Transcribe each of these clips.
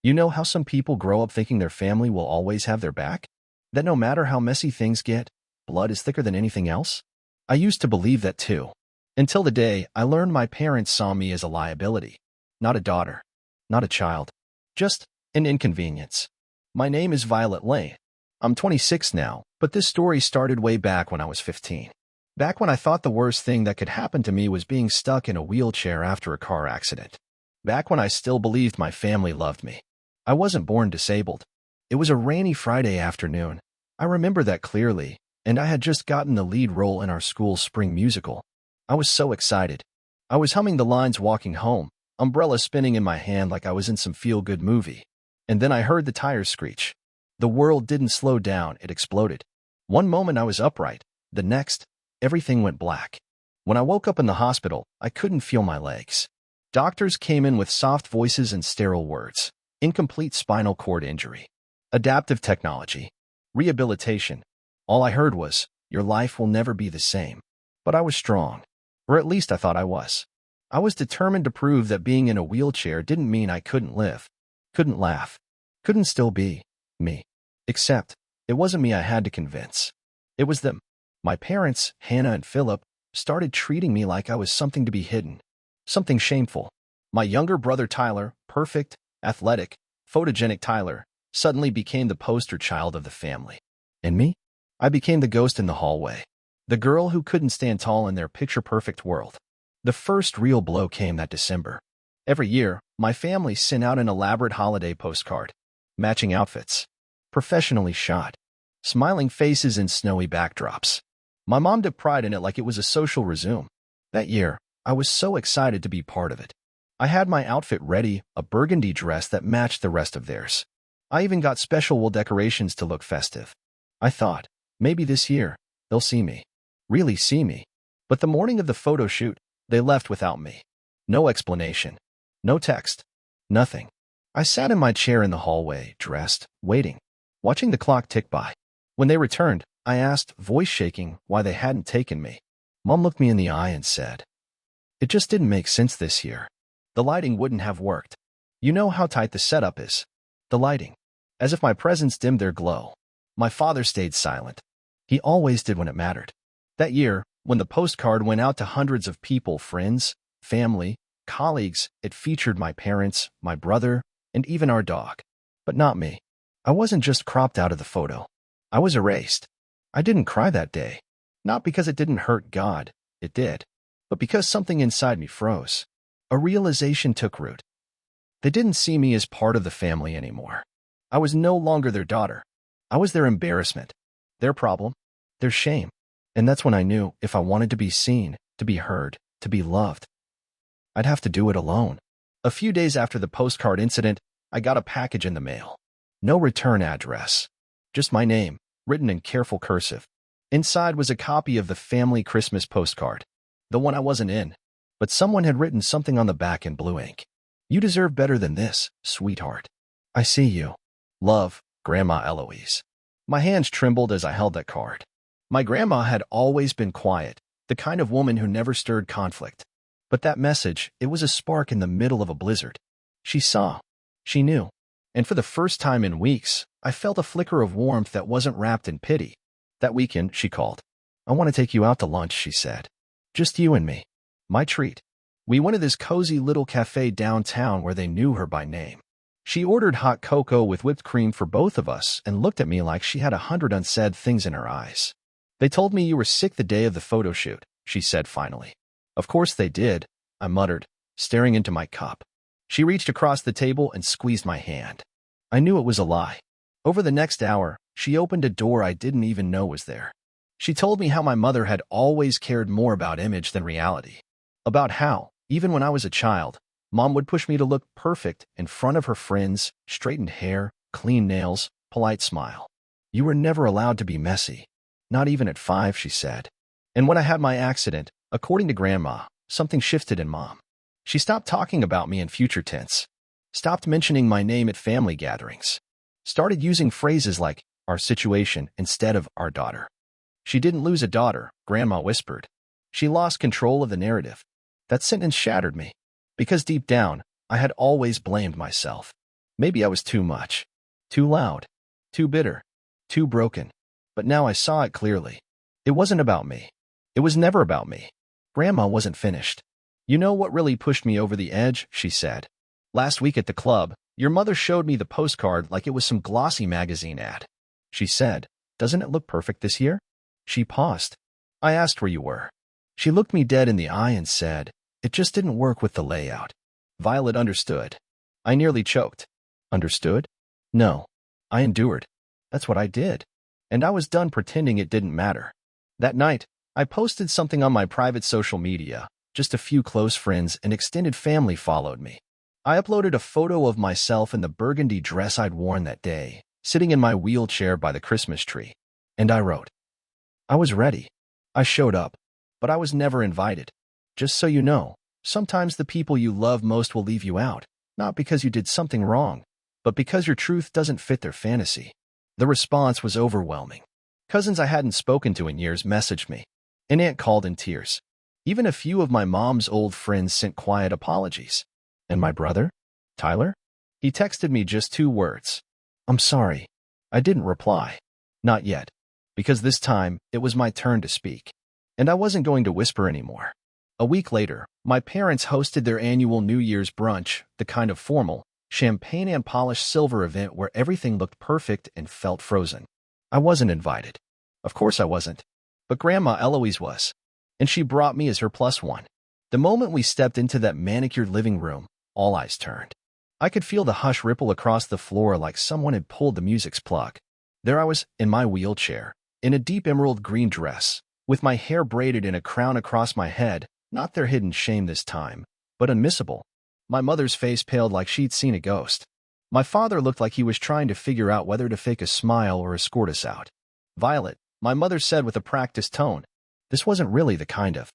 You know how some people grow up thinking their family will always have their back? That no matter how messy things get, blood is thicker than anything else? I used to believe that too. Until the day I learned my parents saw me as a liability. Not a daughter. Not a child. Just an inconvenience. My name is Violet Lane. I'm 26 now, but this story started way back when I was 15. Back when I thought the worst thing that could happen to me was being stuck in a wheelchair after a car accident. Back when I still believed my family loved me. I wasn't born disabled. It was a rainy Friday afternoon. I remember that clearly, and I had just gotten the lead role in our school's spring musical. I was so excited. I was humming the lines walking home, umbrella spinning in my hand like I was in some feel-good movie. And then I heard the tires screech. The world didn't slow down, it exploded. One moment I was upright, the next, everything went black. When I woke up in the hospital, I couldn't feel my legs. Doctors came in with soft voices and sterile words. Incomplete spinal cord injury. Adaptive technology. Rehabilitation. All I heard was, your life will never be the same. But I was strong. Or at least I thought I was. I was determined to prove that being in a wheelchair didn't mean I couldn't live. Couldn't laugh. Couldn't still be me. Except, it wasn't me I had to convince. It was them. My parents, Hannah and Philip, started treating me like I was something to be hidden. Something shameful. My younger brother Tyler, perfect, athletic, photogenic Tyler, suddenly became the poster child of the family. And me? I became the ghost in the hallway. The girl who couldn't stand tall in their picture-perfect world. The first real blow came that December. Every year, my family sent out an elaborate holiday postcard. Matching outfits. Professionally shot. Smiling faces in snowy backdrops. My mom took pride in it like it was a social resume. That year, I was so excited to be part of it. I had my outfit ready, a burgundy dress that matched the rest of theirs. I even got special wool decorations to look festive. I thought, maybe this year, they'll see me. Really see me. But the morning of the photo shoot, they left without me. No explanation. No text. Nothing. I sat in my chair in the hallway, dressed, waiting, watching the clock tick by. When they returned, I asked, voice shaking, why they hadn't taken me. Mom looked me in the eye and said, it just didn't make sense this year. The lighting wouldn't have worked. You know how tight the setup is. The lighting. As if my presence dimmed their glow. My father stayed silent. He always did when it mattered. That year, when the postcard went out to hundreds of people, friends, family, colleagues, it featured my parents, my brother, and even our dog. But not me. I wasn't just cropped out of the photo. I was erased. I didn't cry that day. Not because it didn't hurt God, it did. But because something inside me froze. A realization took root. They didn't see me as part of the family anymore. I was no longer their daughter. I was their embarrassment, their problem, their shame. And that's when I knew if I wanted to be seen, to be heard, to be loved, I'd have to do it alone. A few days after the postcard incident, I got a package in the mail. No return address. Just my name, written in careful cursive. Inside was a copy of the family Christmas postcard. The one I wasn't in. But someone had written something on the back in blue ink. You deserve better than this, sweetheart. I see you. Love, Grandma Eloise. My hands trembled as I held that card. My grandma had always been quiet, the kind of woman who never stirred conflict. But that message, it was a spark in the middle of a blizzard. She saw. She knew. And for the first time in weeks, I felt a flicker of warmth that wasn't wrapped in pity. That weekend, she called. I want to take you out to lunch, she said. Just you and me. My treat. We went to this cozy little cafe downtown where they knew her by name. She ordered hot cocoa with whipped cream for both of us and looked at me like she had 100 unsaid things in her eyes. They told me you were sick the day of the photo shoot, she said finally. Of course they did, I muttered, staring into my cup. She reached across the table and squeezed my hand. I knew it was a lie. Over the next hour, she opened a door I didn't even know was there. She told me how my mother had always cared more about image than reality. About how, even when I was a child, Mom would push me to look perfect in front of her friends, straightened hair, clean nails, polite smile. You were never allowed to be messy. Not even at 5, she said. And when I had my accident, according to Grandma, something shifted in Mom. She stopped talking about me in future tense. Stopped mentioning my name at family gatherings. Started using phrases like, our situation, instead of our daughter. She didn't lose a daughter, Grandma whispered. She lost control of the narrative. That sentence shattered me. Because deep down, I had always blamed myself. Maybe I was too much. Too loud. Too bitter. Too broken. But now I saw it clearly. It wasn't about me. It was never about me. Grandma wasn't finished. You know what really pushed me over the edge, she said. Last week at the club, your mother showed me the postcard like it was some glossy magazine ad. She said, "Doesn't it look perfect this year?" She paused. I asked where you were. She looked me dead in the eye and said, "It just didn't work with the layout." Violet understood. I nearly choked. Understood? No. I endured. That's what I did. And I was done pretending it didn't matter. That night, I posted something on my private social media. Just a few close friends and extended family followed me. I uploaded a photo of myself in the burgundy dress I'd worn that day, sitting in my wheelchair by the Christmas tree. And I wrote, I was ready. I showed up, but I was never invited. Just so you know, sometimes the people you love most will leave you out, not because you did something wrong, but because your truth doesn't fit their fantasy. The response was overwhelming. Cousins I hadn't spoken to in years messaged me. An aunt called in tears. Even a few of my mom's old friends sent quiet apologies. And my brother? Tyler? He texted me just 2 words. I'm sorry. I didn't reply. Not yet. Because this time, it was my turn to speak. And I wasn't going to whisper anymore. A week later, my parents hosted their annual New Year's brunch, the kind of formal, champagne and polished silver event where everything looked perfect and felt frozen. I wasn't invited. Of course I wasn't. But Grandma Eloise was. And she brought me as her +1. The moment we stepped into that manicured living room, all eyes turned. I could feel the hush ripple across the floor like someone had pulled the music's plug. There I was, in my wheelchair, in a deep emerald green dress, with my hair braided in a crown across my head, not their hidden shame this time, but unmissable. My mother's face paled like she'd seen a ghost. My father looked like he was trying to figure out whether to fake a smile or escort us out. Violet, my mother said with a practiced tone, this wasn't really the kind of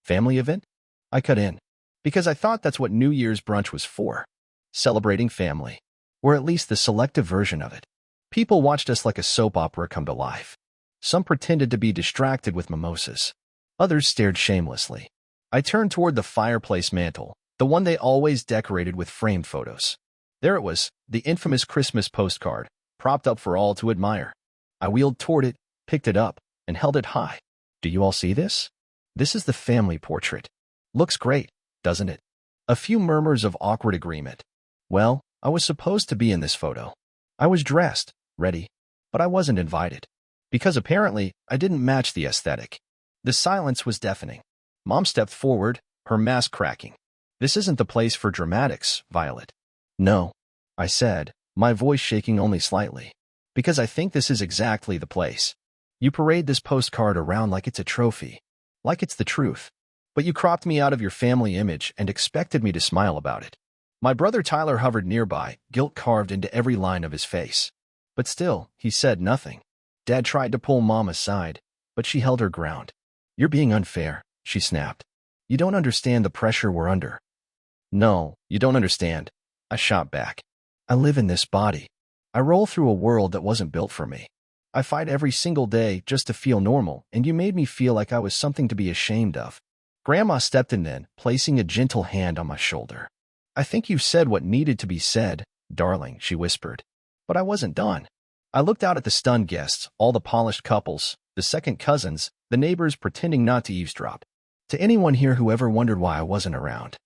family event. I cut in, because I thought that's what New Year's brunch was for. Celebrating family, or at least the selective version of it. People watched us like a soap opera come to life. Some pretended to be distracted with mimosas. Others stared shamelessly. I turned toward the fireplace mantel, the one they always decorated with framed photos. There it was, the infamous Christmas postcard, propped up for all to admire. I wheeled toward it, picked it up, and held it high. Do you all see this? This is the family portrait. Looks great, doesn't it? A few murmurs of awkward agreement. Well, I was supposed to be in this photo. I was dressed, ready, but I wasn't invited. Because apparently, I didn't match the aesthetic. The silence was deafening. Mom stepped forward, her mask cracking. This isn't the place for dramatics, Violet. No, I said, my voice shaking only slightly. Because I think this is exactly the place. You parade this postcard around like it's a trophy, like it's the truth. But you cropped me out of your family image and expected me to smile about it. My brother Tyler hovered nearby, guilt carved into every line of his face. But still, he said nothing. Dad tried to pull Mom aside, but she held her ground. You're being unfair, she snapped. You don't understand the pressure we're under. No, you don't understand. I shot back. I live in this body. I roll through a world that wasn't built for me. I fight every single day just to feel normal, and you made me feel like I was something to be ashamed of. Grandma stepped in then, placing a gentle hand on my shoulder. I think you've said what needed to be said, darling, she whispered. But I wasn't done. I looked out at the stunned guests, all the polished couples, the second cousins, the neighbors pretending not to eavesdrop. To anyone here who ever wondered why I wasn't around.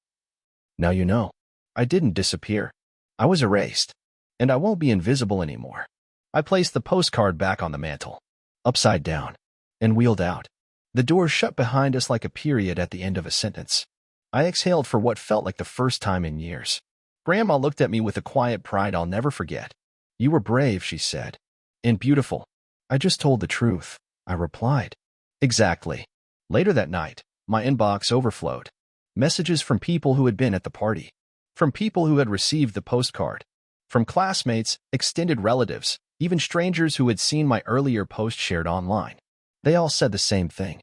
Now you know. I didn't disappear. I was erased. And I won't be invisible anymore. I placed the postcard back on the mantel, upside down, and wheeled out. The door shut behind us like a period at the end of a sentence. I exhaled for what felt like the first time in years. Grandma looked at me with a quiet pride I'll never forget. You were brave, she said. And beautiful. I just told the truth, I replied. Exactly. Later that night, my inbox overflowed. Messages from people who had been at the party. From people who had received the postcard. From classmates, extended relatives, even strangers who had seen my earlier post shared online. They all said the same thing.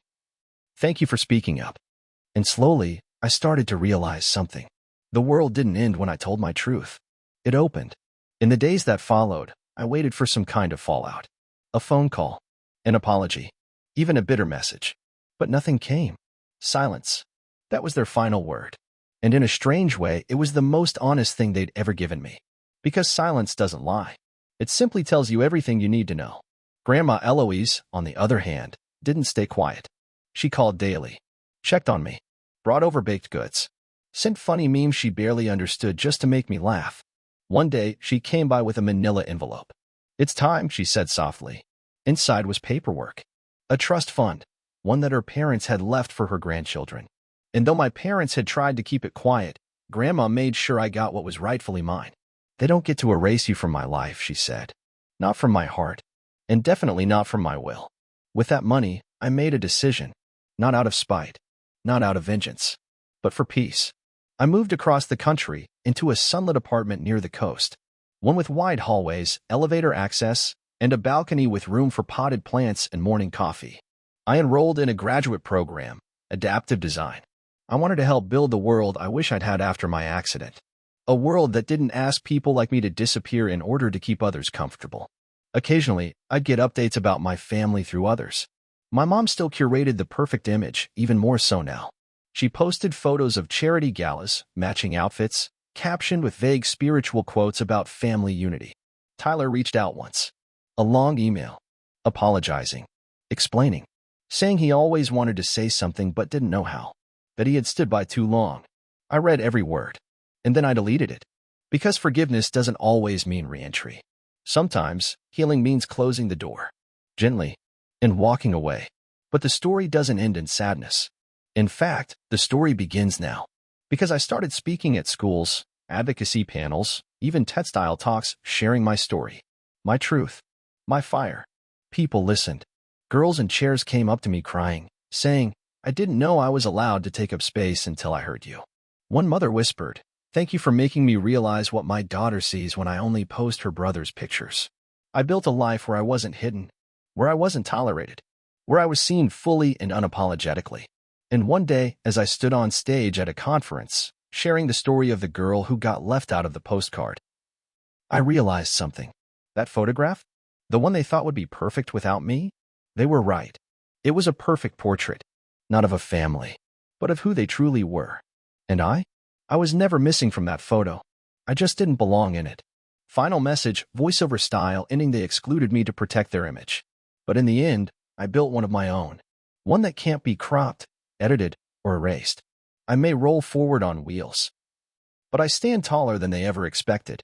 Thank you for speaking up. And slowly, I started to realize something. The world didn't end when I told my truth. It opened. In the days that followed, I waited for some kind of fallout. A phone call. An apology. Even a bitter message. But nothing came. Silence. That was their final word. And in a strange way, it was the most honest thing they'd ever given me. Because silence doesn't lie. It simply tells you everything you need to know. Grandma Eloise, on the other hand, didn't stay quiet. She called daily, checked on me, brought over baked goods, sent funny memes she barely understood just to make me laugh. One day, she came by with a manila envelope. "It's time," she said softly. Inside was paperwork. A trust fund, one that her parents had left for her grandchildren. And though my parents had tried to keep it quiet, Grandma made sure I got what was rightfully mine. "They don't get to erase you from my life," she said. "Not from my heart, and definitely not from my will." With that money, I made a decision. Not out of spite, not out of vengeance, but for peace. I moved across the country into a sunlit apartment near the coast, one with wide hallways, elevator access, and a balcony with room for potted plants and morning coffee. I enrolled in a graduate program, adaptive design. I wanted to help build the world I wish I'd had after my accident. A world that didn't ask people like me to disappear in order to keep others comfortable. Occasionally, I'd get updates about my family through others. My mom still curated the perfect image, even more so now. She posted photos of charity galas, matching outfits, captioned with vague spiritual quotes about family unity. Tyler reached out once. A long email. Apologizing. Explaining. Saying he always wanted to say something but didn't know how. That he had stood by too long. I read every word. And then I deleted it. Because forgiveness doesn't always mean re-entry. Sometimes, healing means closing the door. Gently. And walking away. But the story doesn't end in sadness. In fact, the story begins now. Because I started speaking at schools, advocacy panels, even textile talks, sharing my story. My truth. My fire. People listened. Girls in chairs came up to me crying, saying, "I didn't know I was allowed to take up space until I heard you." One mother whispered, "Thank you for making me realize what my daughter sees when I only post her brother's pictures." I built a life where I wasn't hidden, where I wasn't tolerated, where I was seen fully and unapologetically. And one day, as I stood on stage at a conference, sharing the story of the girl who got left out of the postcard, I realized something. That photograph? The one they thought would be perfect without me? They were right. It was a perfect portrait, not of a family, but of who they truly were. And I was never missing from that photo. I just didn't belong in it. Final message, voiceover style, ending. They excluded me to protect their image. But in the end, I built one of my own. One that can't be cropped, edited, or erased. I may roll forward on wheels, but I stand taller than they ever expected.